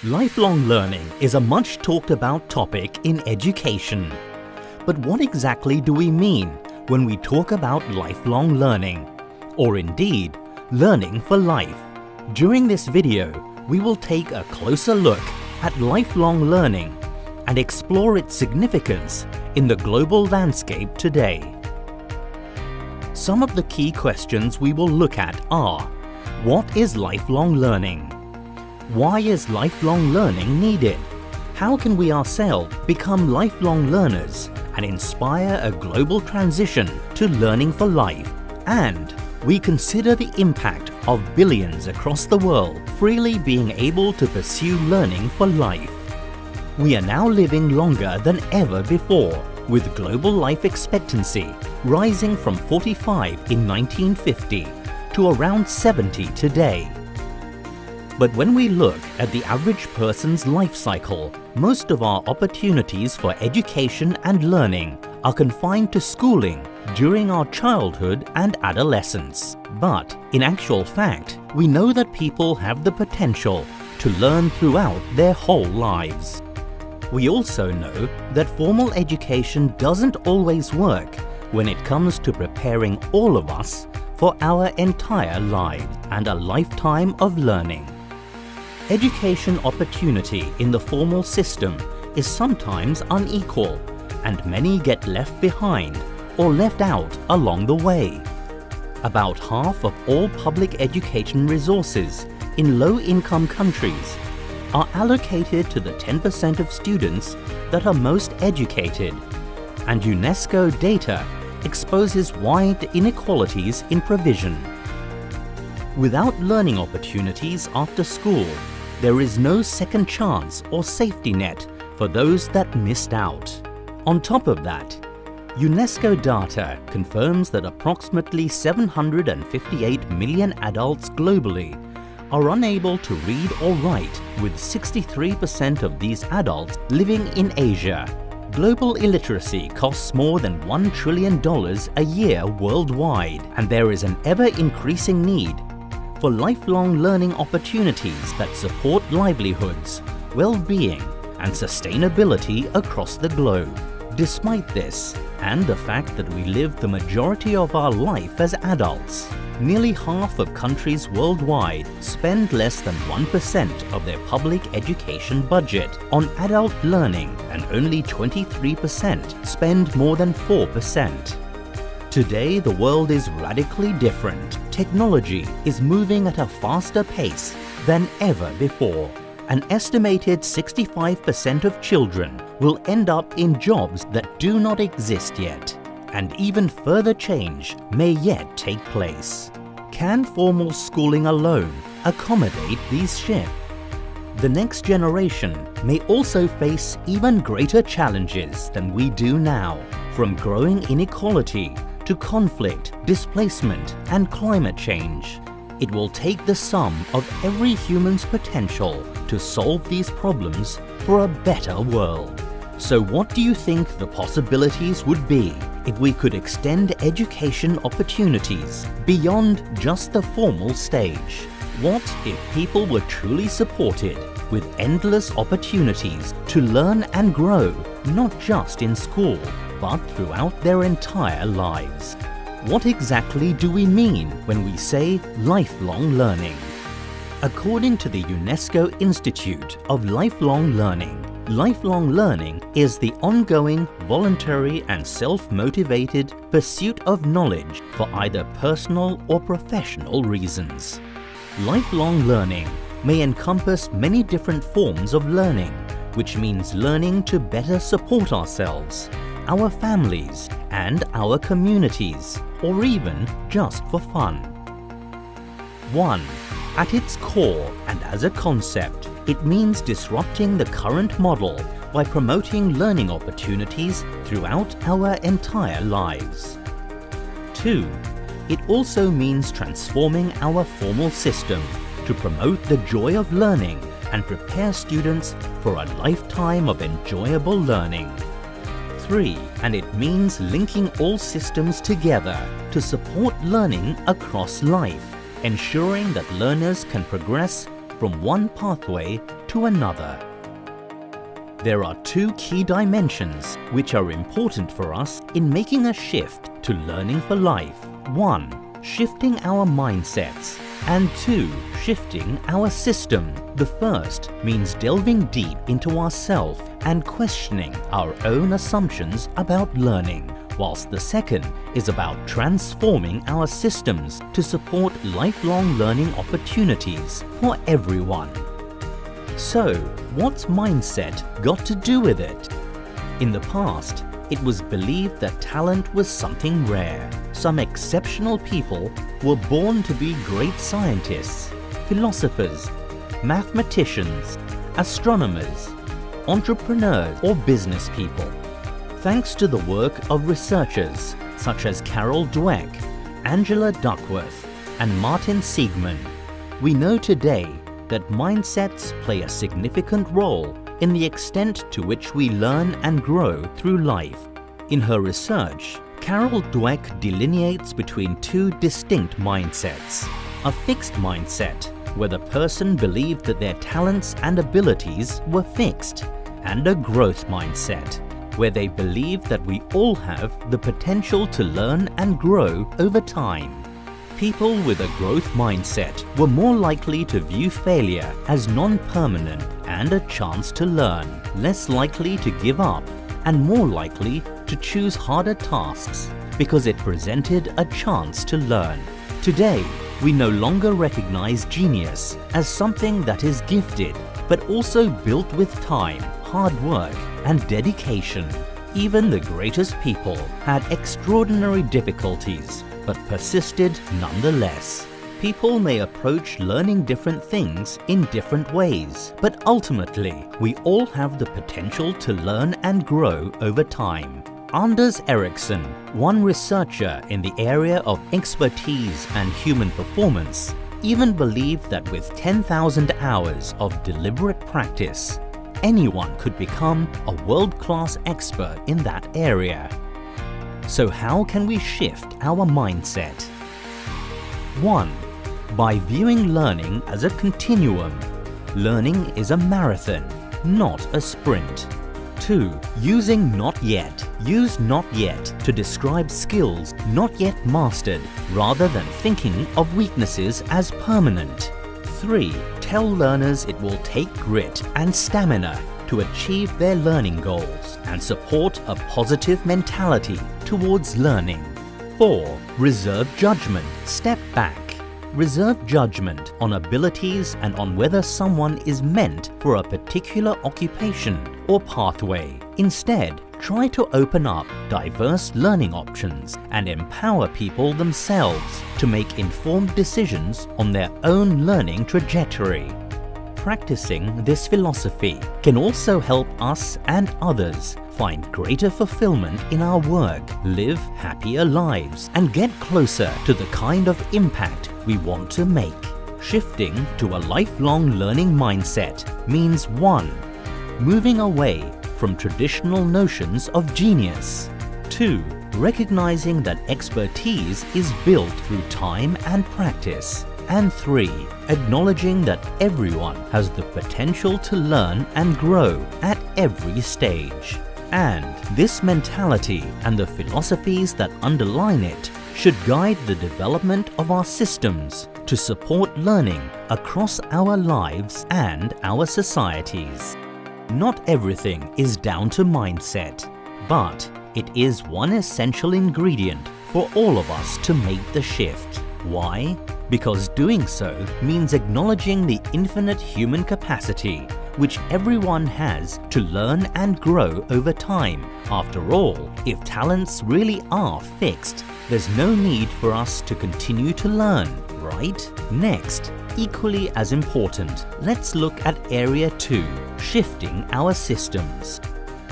Lifelong learning is a much talked about topic in education. But what exactly do we mean when we talk about lifelong learning? Or indeed, learning for life? During this video, we will take a closer look at lifelong learning and explore its significance in the global landscape today. Some of the key questions we will look at are: what is lifelong learning? Why is lifelong learning needed? How can we ourselves become lifelong learners and inspire a global transition to learning for life? And we consider the impact of billions across the world freely being able to pursue learning for life. We are now living longer than ever before, with global life expectancy rising from 45 in 1950 to around 70 today. But when we look at the average person's life cycle, most of our opportunities for education and learning are confined to schooling during our childhood and adolescence. But in actual fact, we know that people have the potential to learn throughout their whole lives. We also know that formal education doesn't always work when it comes to preparing all of us for our entire lives and a lifetime of learning. Education opportunity in the formal system is sometimes unequal, and many get left behind or left out along the way. About half of all public education resources in low-income countries are allocated to the 10% of students that are most educated, and UNESCO data exposes wide inequalities in provision. Without learning opportunities after school, there is no second chance or safety net for those that missed out. On top of that, UNESCO data confirms that approximately 758 million adults globally are unable to read or write, with 63% of these adults living in Asia. Global illiteracy costs more than $1 trillion a year worldwide, and there is an ever-increasing need for lifelong learning opportunities that support livelihoods, well-being, and sustainability across the globe. Despite this, and the fact that we live the majority of our life as adults, nearly half of countries worldwide spend less than 1% of their public education budget on adult learning, and only 23% spend more than 4%. Today, the world is radically different. Technology is moving at a faster pace than ever before. An estimated 65% of children will end up in jobs that do not exist yet, and even further change may yet take place. Can formal schooling alone accommodate these shifts? The next generation may also face even greater challenges than we do now, from growing inequality to conflict, displacement, and climate change. It will take the sum of every human's potential to solve these problems for a better world. So what do you think the possibilities would be if we could extend education opportunities beyond just the formal stage? What if people were truly supported with endless opportunities to learn and grow, not just in school, but throughout their entire lives? What exactly do we mean when we say lifelong learning? According to the UNESCO Institute of Lifelong Learning is the ongoing, voluntary and self-motivated pursuit of knowledge for either personal or professional reasons. Lifelong learning may encompass many different forms of learning, which means learning to better support ourselves, our families, and our communities, or even just for fun. 1. At its core and as a concept, it means disrupting the current model by promoting learning opportunities throughout our entire lives. 2. It also means transforming our formal system to promote the joy of learning and prepare students for a lifetime of enjoyable learning. 3. And it means linking all systems together to support learning across life, ensuring that learners can progress from one pathway to another. There are two key dimensions which are important for us in making a shift to learning for life. 1. Shifting our mindsets, and 2. Shifting our system. The first means delving deep into ourselves and questioning our own assumptions about learning, whilst the second is about transforming our systems to support lifelong learning opportunities for everyone. So, what's mindset got to do with it? In the past, it was believed that talent was something rare. Some exceptional people were born to be great scientists, philosophers, mathematicians, astronomers, entrepreneurs, or business people. Thanks to the work of researchers such as Carol Dweck, Angela Duckworth, and Martin Seligman, we know today that mindsets play a significant role in the extent to which we learn and grow through life. In her research, Carol Dweck delineates between two distinct mindsets: a fixed mindset, where the person believed that their talents and abilities were fixed, and a growth mindset, where they believe that we all have the potential to learn and grow over time. People with a growth mindset were more likely to view failure as non-permanent and a chance to learn, less likely to give up, and more likely to choose harder tasks because it presented a chance to learn. Today, we no longer recognize genius as something that is gifted, but also built with time, hard work, and dedication. Even the greatest people had extraordinary difficulties, but persisted nonetheless. People may approach learning different things in different ways, but ultimately, we all have the potential to learn and grow over time. Anders Ericsson, one researcher in the area of expertise and human performance, even believed that with 10,000 hours of deliberate practice, anyone could become a world-class expert in that area. So how can we shift our mindset? 1. By viewing learning as a continuum. Learning is a marathon, not a sprint. 2. Using not yet. Use not yet to describe skills not yet mastered, rather than thinking of weaknesses as permanent. 3. Tell learners it will take grit and stamina to achieve their learning goals and support a positive mentality towards learning. 4. Reserve judgment. Step back. Reserve judgment on abilities and on whether someone is meant for a particular occupation or pathway. Instead, try to open up diverse learning options and empower people themselves to make informed decisions on their own learning trajectory. Practicing this philosophy can also help us and others find greater fulfillment in our work, live happier lives, and get closer to the kind of impact we want to make. Shifting to a lifelong learning mindset means 1. Moving away from traditional notions of genius. 2. Recognizing that expertise is built through time and practice. And 3. Acknowledging that everyone has the potential to learn and grow at every stage. And this mentality and the philosophies that underline it should guide the development of our systems to support learning across our lives and our societies. Not everything is down to mindset, but it is one essential ingredient for all of us to make the shift. Why? Because doing so means acknowledging the infinite human capacity which everyone has to learn and grow over time. After all, if talents really are fixed, there's no need for us to continue to learn, right? Next, equally as important, let's look at Area 2, shifting our systems.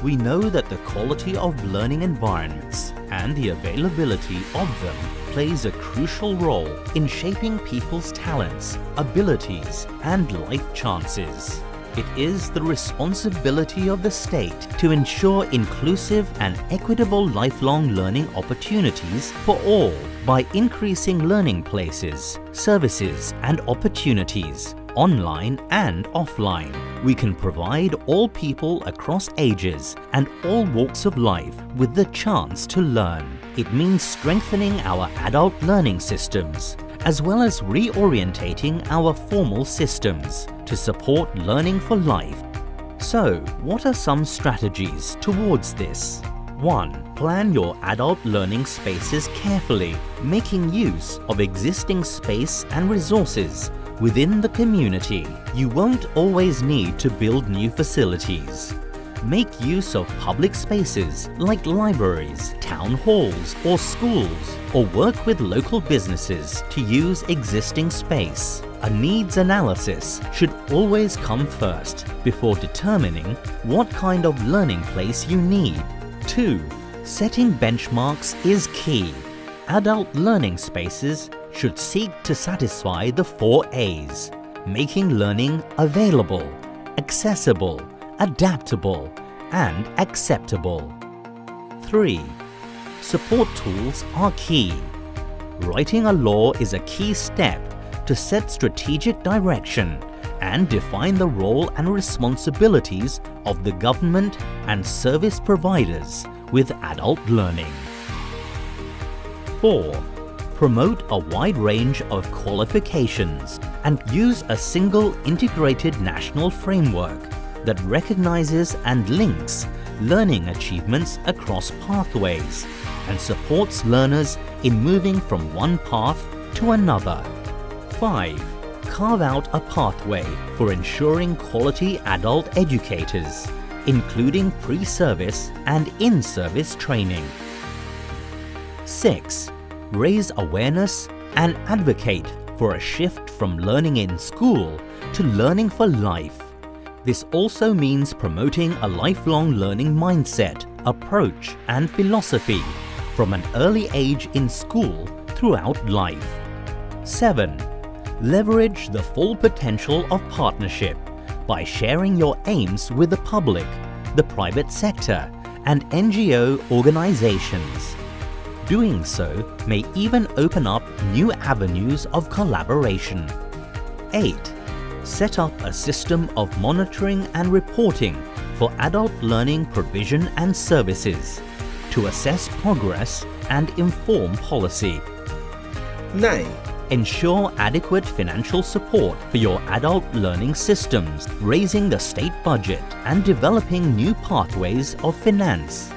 We know that the quality of learning environments and the availability of them plays a crucial role in shaping people's talents, abilities, and life chances. It is the responsibility of the state to ensure inclusive and equitable lifelong learning opportunities for all by increasing learning places, services, and opportunities, online and offline, we can provide all people across ages and all walks of life with the chance to learn. It means strengthening our adult learning systems, as well as reorientating our formal systems to support learning for life. So, what are some strategies towards this? 1. Plan your adult learning spaces carefully, making use of existing space and resources within the community. You won't always need to build new facilities. Make use of public spaces like libraries, town halls or schools, or work with local businesses to use existing space. A needs analysis should always come first before determining what kind of learning place you need. 2. Setting benchmarks is key. Adult learning spaces should seek to satisfy the 4 A's, making learning available, accessible, adaptable, and acceptable. 3. Support tools are key. Writing a law is a key step to set strategic direction and define the role and responsibilities of the government and service providers with adult learning. 4. Promote a wide range of qualifications and use a single integrated national framework that recognizes and links learning achievements across pathways and supports learners in moving from one path to another. 5. Carve out a pathway for ensuring quality adult educators, including pre-service and in-service training. 6. Raise awareness and advocate for a shift from learning in school to learning for life. This also means promoting a lifelong learning mindset, approach, and philosophy from an early age in school throughout life. 7. Leverage the full potential of partnership by sharing your aims with the public, the private sector, and NGO organizations. Doing so may even open up new avenues of collaboration. 8. Set up a system of monitoring and reporting for adult learning provision and services to assess progress and inform policy. 9. Ensure adequate financial support for your adult learning systems, raising the state budget and developing new pathways of finance.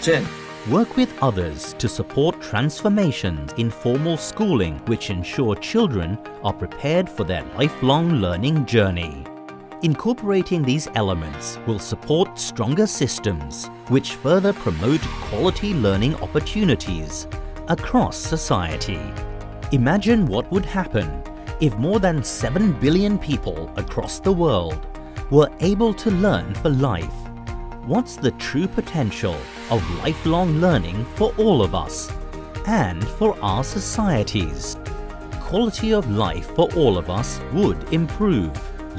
10. Work with others to support transformations in formal schooling which ensure children are prepared for their lifelong learning journey. Incorporating these elements will support stronger systems which further promote quality learning opportunities across society. Imagine what would happen if more than 7 billion people across the world were able to learn for life. What's the true potential of lifelong learning for all of us and for our societies? Quality of life for all of us would improve.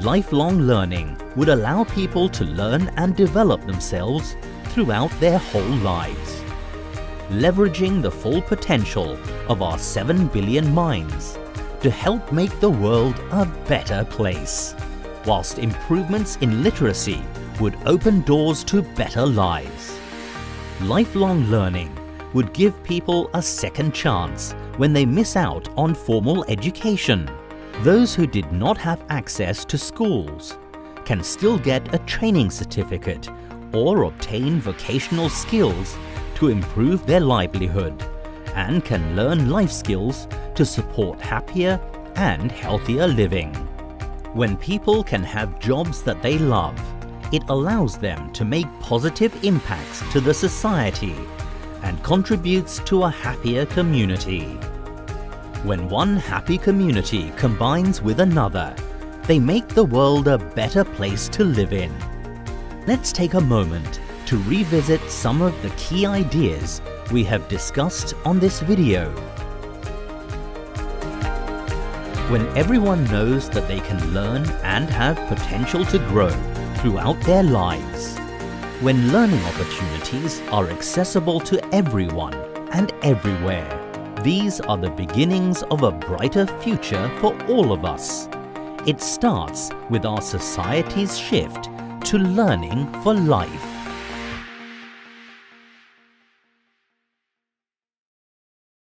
Lifelong learning would allow people to learn and develop themselves throughout their whole lives. Leveraging the full potential of our 7 billion minds to help make the world a better place, whilst improvements in literacy would open doors to better lives. Lifelong learning would give people a second chance when they miss out on formal education. Those who did not have access to schools can still get a training certificate or obtain vocational skills to improve their livelihood, and can learn life skills to support happier and healthier living. When people can have jobs that they love, it allows them to make positive impacts to the society and contributes to a happier community. When one happy community combines with another, they make the world a better place to live in. Let's take a moment to revisit some of the key ideas we have discussed on this video. When everyone knows that they can learn and have potential to grow throughout their lives, when learning opportunities are accessible to everyone and everywhere, these are the beginnings of a brighter future for all of us. It starts with our society's shift to learning for life.